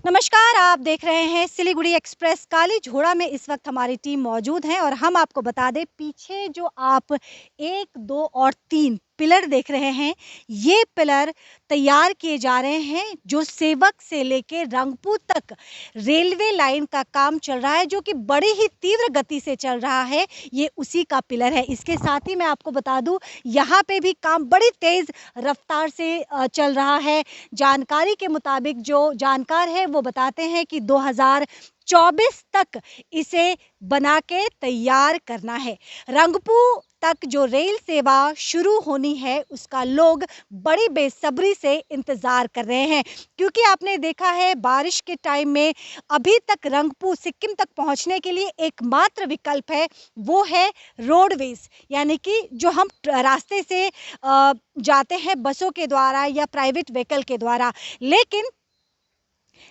नमस्कार, आप देख रहे हैं सिलीगुड़ी एक्सप्रेस। काली घोड़ा में इस वक्त हमारी टीम मौजूद है और हम आपको बता दें, पीछे जो आप 1, 2 और 3 पिलर देख रहे हैं, ये पिलर तैयार किए जा रहे हैं जो सेवक से लेके रंगपुर तक रेलवे लाइन का काम चल रहा है, जो कि बड़ी ही तीव्र गति से चल रहा है। ये उसी का पिलर है। इसके साथ ही मैं आपको बता दूं, यहाँ पे भी काम बड़ी तेज रफ्तार से चल रहा है। जानकारी के मुताबिक जो जानकार है वो बताते हैं कि 2024 तक इसे बना के तैयार करना है। रंगपुर तक जो रेल सेवा शुरू होनी है, उसका लोग बड़ी बेसब्री से इंतजार कर रहे हैं, क्योंकि आपने देखा है बारिश के टाइम में अभी तक रंगपुर सिक्किम तक पहुंचने के लिए एकमात्र विकल्प है, वो है रोडवेज, यानी कि जो हम रास्ते से जाते हैं बसों के द्वारा या प्राइवेट व्हीकल के द्वारा। लेकिन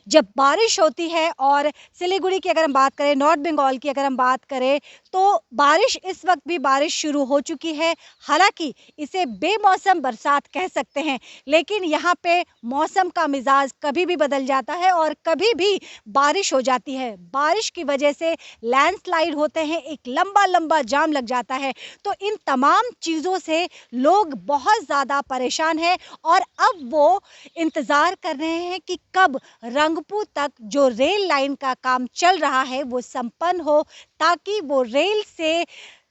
जब बारिश होती है, और सिलीगुड़ी की अगर हम बात करें, नॉर्थ बंगाल की अगर हम बात करें, तो बारिश इस वक्त भी बारिश शुरू हो चुकी है। हालांकि इसे बेमौसम बरसात कह सकते हैं, लेकिन यहाँ पे मौसम का मिजाज कभी भी बदल जाता है और कभी भी बारिश हो जाती है। बारिश की वजह से लैंडस्लाइड होते हैं, एक लंबा लंबा जाम लग जाता है। तो इन तमाम चीज़ों से लोग बहुत ज़्यादा परेशान हैं और अब वो इंतज़ार कर रहे हैं कि कब रंगपुर तक जो रेल लाइन का काम चल रहा है वो संपन्न हो, ताकि वो रेल से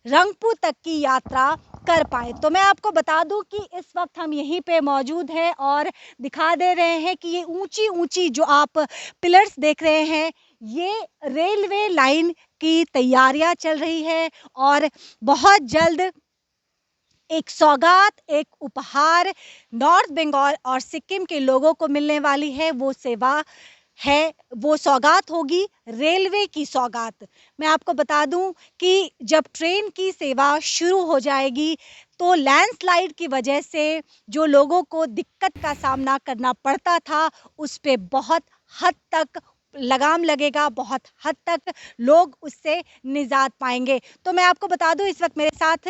रंगपुर तक की यात्रा कर पाए। तो मैं आपको बता दूं कि इस वक्त हम यहीं पे मौजूद हैं और दिखा दे रहे हैं कि ये ऊंची ऊंची जो आप पिलर्स देख रहे हैं, ये रेलवे लाइन की तैयारियां चल रही है और बहुत जल्द एक सौगात, एक उपहार नॉर्थ बंगाल और सिक्किम के लोगों को मिलने वाली है। वो सेवा है, वो सौगात होगी रेलवे की सौगात। मैं आपको बता दूं कि जब ट्रेन की सेवा शुरू हो जाएगी, तो लैंडस्लाइड की वजह से जो लोगों को दिक्कत का सामना करना पड़ता था, उस पे बहुत हद तक लगाम लगेगा, बहुत हद तक लोग उससे निजात पाएंगे। तो मैं आपको बता दूं, इस वक्त मेरे साथ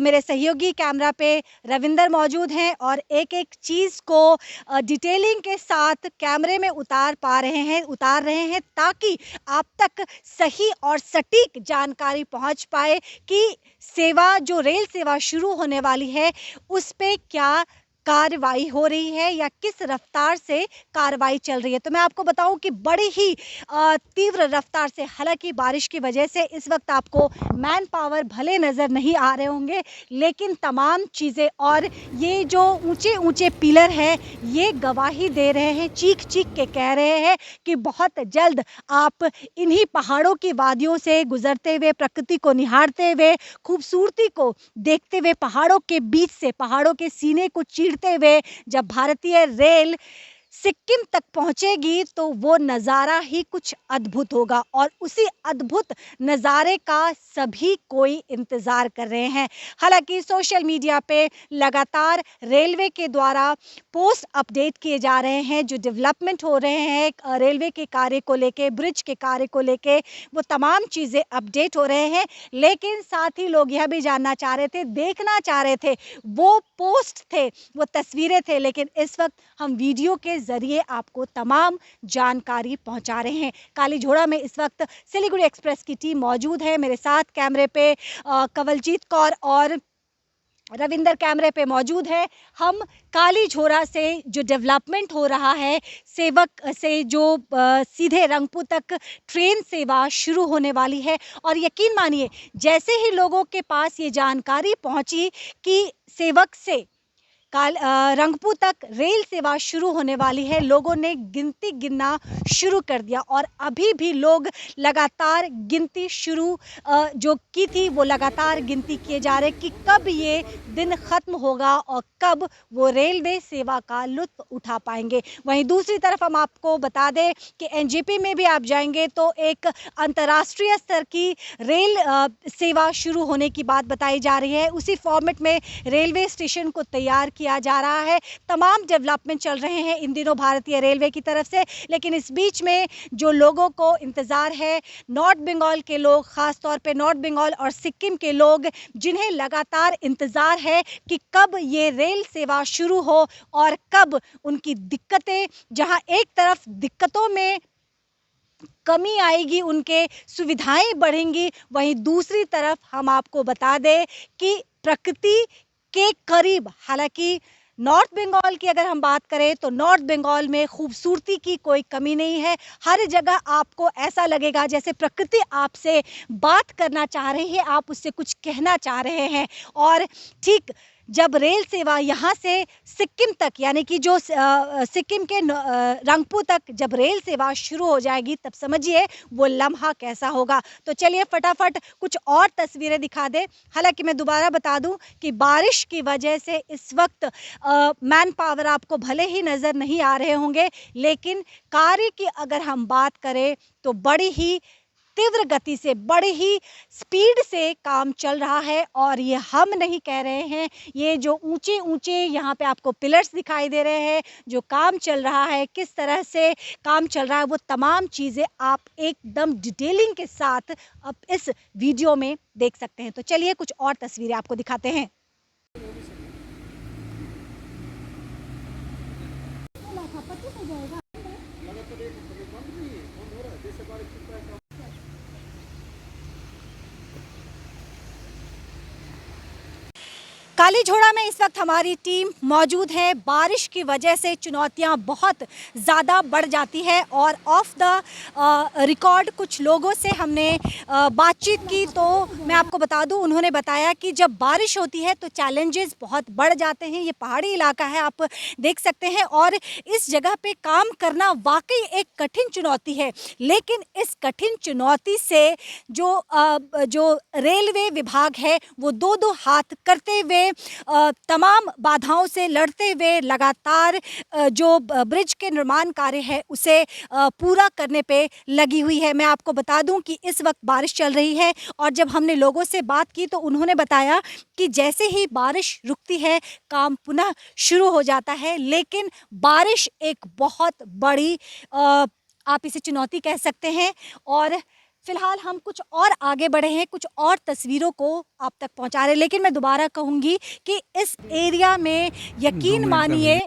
मेरे सहयोगी कैमरा पे रविंदर मौजूद हैं और एक एक चीज़ को डिटेलिंग के साथ कैमरे में उतार रहे हैं, ताकि आप तक सही और सटीक जानकारी पहुंच पाए कि सेवा, जो रेल सेवा शुरू होने वाली है, उस पे क्या कार्रवाई हो रही है या किस रफ्तार से कार्रवाई चल रही है। तो मैं आपको बताऊं कि बड़ी ही तीव्र रफ्तार से, हालांकि बारिश की वजह से इस वक्त आपको मैन पावर भले नज़र नहीं आ रहे होंगे, लेकिन तमाम चीज़ें और ये जो ऊंचे ऊंचे पिलर हैं, ये गवाही दे रहे हैं, चीख चीख के कह रहे हैं कि बहुत जल्द आप इन्हीं पहाड़ों की वादियों से गुजरते हुए, प्रकृति को निहारते हुए, खूबसूरती को देखते हुए, पहाड़ों के बीच से, पहाड़ों के सीने को चीरते हुए जब भारतीय रेल सिक्किम तक पहुंचेगी, तो वो नज़ारा ही कुछ अद्भुत होगा और उसी अद्भुत नज़ारे का सभी कोई इंतज़ार कर रहे हैं। हालांकि सोशल मीडिया पे लगातार रेलवे के द्वारा पोस्ट अपडेट किए जा रहे हैं, जो डेवलपमेंट हो रहे हैं रेलवे के कार्य को लेके, ब्रिज के कार्य को लेके, वो तमाम चीज़ें अपडेट हो रहे हैं। लेकिन साथ ही लोग यह भी जानना चाह रहे थे, देखना चाह रहे थे, वो पोस्ट थे, वो तस्वीरें थे, लेकिन इस वक्त हम वीडियो के जरिए आपको तमाम जानकारी पहुंचा रहे हैं। काली घोड़ा में इस वक्त सिलीगुड़ी एक्सप्रेस की टीम मौजूद है। मेरे साथ कैमरे पे कवलजीत कौर और रविंदर कैमरे पे मौजूद है। हम काली झोरा से जो डेवलपमेंट हो रहा है, सेवक से जो सीधे रंगपुर तक ट्रेन सेवा शुरू होने वाली है, और यकीन मानिए, जैसे ही लोगों के पास ये जानकारी पहुंची कि सेवक से रंगपुर तक रेल सेवा शुरू होने वाली है, लोगों ने गिनती गिनना शुरू कर दिया और अभी भी लोग लगातार गिनती शुरू जो की थी, वो लगातार गिनती किए जा रहे कि कब ये दिन ख़त्म होगा और कब वो रेलवे सेवा का लुत्फ़ उठा पाएंगे। वहीं दूसरी तरफ हम आपको बता दें कि एनजेपी में भी आप जाएंगे तो एक अंतर्राष्ट्रीय स्तर की रेल सेवा शुरू होने की बात बताई जा रही है। उसी फॉर्मेट में रेलवे स्टेशन को तैयार किया जा रहा है। तमाम डेवलपमेंट चल रहे हैं इन दिनों भारतीय रेलवे की तरफ से, लेकिन इस बीच में जो लोगों को इंतज़ार है, नॉर्थ बंगाल के लोग, ख़ास तौर पे नॉर्थ बंगाल और सिक्किम के लोग, जिन्हें लगातार इंतज़ार है कि कब ये रेल सेवा शुरू हो और कब उनकी दिक्कतें, जहां एक तरफ दिक्कतों में कमी आएगी, उनके सुविधाएं बढ़ेंगी, वहीं दूसरी तरफ हम आपको बता दें कि प्रकृति के करीब, हालांकि नॉर्थ बंगाल की अगर हम बात करें तो नॉर्थ बंगाल में खूबसूरती की कोई कमी नहीं है। हर जगह आपको ऐसा लगेगा जैसे प्रकृति आपसे बात करना चाह रही है, आप उससे कुछ कहना चाह रहे हैं। और ठीक जब रेल सेवा यहाँ से सिक्किम तक, यानी कि जो सिक्किम के रंगपू तक जब रेल सेवा शुरू हो जाएगी, तब समझिए वो लम्हा कैसा होगा। तो चलिए फटाफट कुछ और तस्वीरें दिखा दें। हालांकि मैं दोबारा बता दूं कि बारिश की वजह से इस वक्त मैन पावर आपको भले ही नज़र नहीं आ रहे होंगे, लेकिन कार्य की अगर हम बात करें तो बड़ी ही तीव्र गति से, बड़ी ही स्पीड से काम चल रहा है। और ये हम नहीं कह रहे हैं, ये जो ऊंचे ऊंचे यहाँ पे आपको पिलर्स दिखाई दे रहे हैं, जो काम चल रहा है, किस तरह से काम चल रहा है, वो तमाम चीज़ें आप एकदम डिटेलिंग के साथ अब इस वीडियो में देख सकते हैं। तो चलिए कुछ और तस्वीरें आपको दिखाते हैं। कालीझोड़ा में इस वक्त हमारी टीम मौजूद है। बारिश की वजह से चुनौतियां बहुत ज़्यादा बढ़ जाती है और ऑफ द रिकॉर्ड कुछ लोगों से हमने बातचीत की, तो मैं आपको बता दूं, उन्होंने बताया कि जब बारिश होती है तो चैलेंजेस बहुत बढ़ जाते हैं। ये पहाड़ी इलाका है, आप देख सकते हैं, और इस जगह पे काम करना वाकई एक कठिन चुनौती है। लेकिन इस कठिन चुनौती से जो रेलवे विभाग है वो दो हाथ करते हुए, तमाम बाधाओं से लड़ते हुए लगातार जो ब्रिज के निर्माण कार्य है उसे पूरा करने पे लगी हुई है। मैं आपको बता दूं कि इस वक्त बारिश चल रही है और जब हमने लोगों से बात की तो उन्होंने बताया कि जैसे ही बारिश रुकती है काम पुनः शुरू हो जाता है। लेकिन बारिश एक बहुत बड़ी आप इसे चुनौती कह सकते हैं। और फिलहाल हम कुछ और आगे बढ़े हैं, कुछ और तस्वीरों को आप तक पहुंचा रहे हैं। लेकिन मैं दोबारा कहूंगी कि इस एरिया में यकीन मानिए,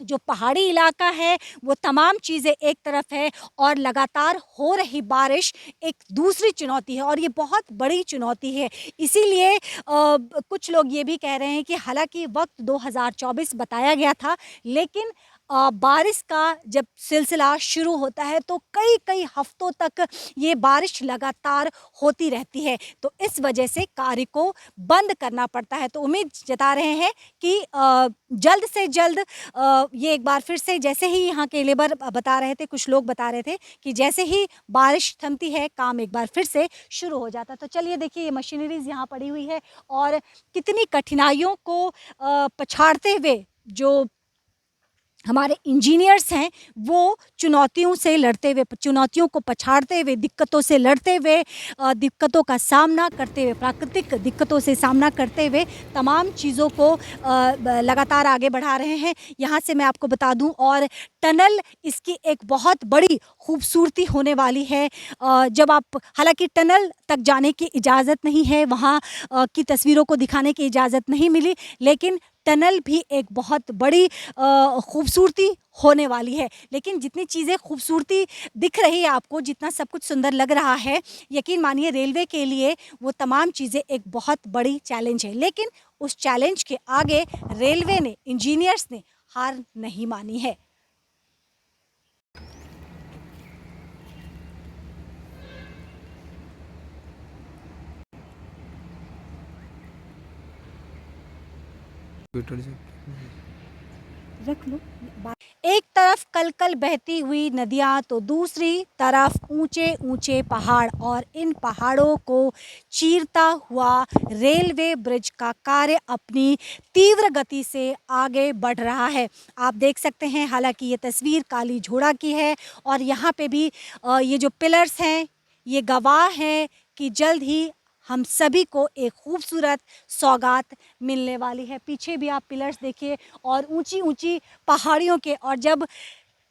जो पहाड़ी इलाका है वो तमाम चीज़ें एक तरफ है और लगातार हो रही बारिश एक दूसरी चुनौती है, और ये बहुत बड़ी चुनौती है। इसीलिए कुछ लोग ये भी कह रहे हैं कि हालांकि वक्त 2024 बताया गया था, लेकिन बारिश का जब सिलसिला शुरू होता है तो कई कई हफ्तों तक ये बारिश लगातार होती रहती है, तो इस वजह से कार्य को बंद करना पड़ता है। तो उम्मीद जता रहे हैं कि जल्द से जल्द ये एक बार फिर से, जैसे ही यहाँ के लेबर बता रहे थे, कुछ लोग बता रहे थे कि जैसे ही बारिश थमती है काम एक बार फिर से शुरू हो जाता है। तो चलिए देखिए, ये मशीनरीज यहाँ पड़ी हुई है और कितनी कठिनाइयों को पछाड़ते हुए जो हमारे इंजीनियर्स हैं वो चुनौतियों से लड़ते हुए, चुनौतियों को पछाड़ते हुए, दिक्कतों से लड़ते हुए, दिक्कतों का सामना करते हुए, प्राकृतिक दिक्कतों से सामना करते हुए तमाम चीज़ों को लगातार आगे बढ़ा रहे हैं। यहाँ से मैं आपको बता दूं, और टनल इसकी एक बहुत बड़ी खूबसूरती होने वाली है। जब आप, हालांकि टनल तक जाने की इजाज़त नहीं है, वहाँ की तस्वीरों को दिखाने की इजाज़त नहीं मिली, लेकिन टनल भी एक बहुत बड़ी खूबसूरती होने वाली है। लेकिन जितनी चीज़ें खूबसूरती दिख रही है आपको, जितना सब कुछ सुंदर लग रहा है, यकीन मानिए रेलवे के लिए वो तमाम चीज़ें एक बहुत बड़ी चैलेंज है। लेकिन उस चैलेंज के आगे रेलवे ने, इंजीनियर्स ने हार नहीं मानी है। रख लो। एक तरफ कल-कल बहती हुई नदियाँ तो दूसरी तरफ ऊंचे ऊंचे पहाड़, और इन पहाड़ों को चीरता हुआ रेलवे ब्रिज का कार्य अपनी तीव्र गति से आगे बढ़ रहा है। आप देख सकते हैं, हालांकि ये तस्वीर कालीझोड़ा की है और यहाँ पे भी ये जो पिलर्स हैं ये गवाह हैं कि जल्द ही हम सभी को एक खूबसूरत सौगात मिलने वाली है। पीछे भी आप पिलर्स देखिए और ऊंची ऊंची पहाड़ियों के, और जब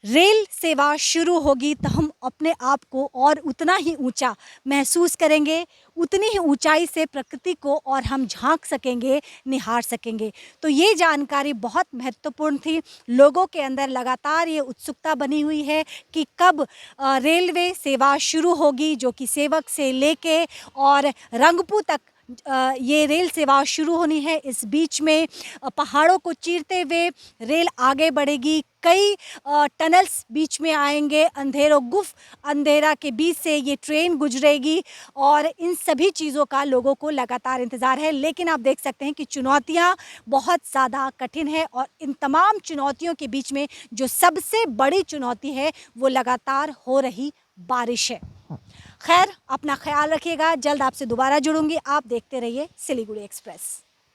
रेल सेवा शुरू होगी तो हम अपने आप को और उतना ही ऊंचा महसूस करेंगे, उतनी ही ऊंचाई से प्रकृति को और हम झांक सकेंगे, निहार सकेंगे। तो ये जानकारी बहुत महत्वपूर्ण थी। लोगों के अंदर लगातार ये उत्सुकता बनी हुई है कि कब रेलवे सेवा शुरू होगी, जो कि सेवक से लेके और रंगपू तक ये रेल सेवा शुरू होनी है। इस बीच में पहाड़ों को चीरते हुए रेल आगे बढ़ेगी। कई टनल्स बीच में आएंगे, अंधेरों गुफ अंधेरा के बीच से ये ट्रेन गुजरेगी और इन सभी चीज़ों का लोगों को लगातार इंतज़ार है। लेकिन आप देख सकते हैं कि चुनौतियां बहुत ज़्यादा कठिन है और इन तमाम चुनौतियों के बीच में जो सबसे बड़ी चुनौती है वो लगातार हो रही बारिश है। खैर, अपना ख्याल रखिएगा। जल्द आपसे दोबारा जुड़ूंगी। आप देखते रहिए सिलीगुड़ी एक्सप्रेस।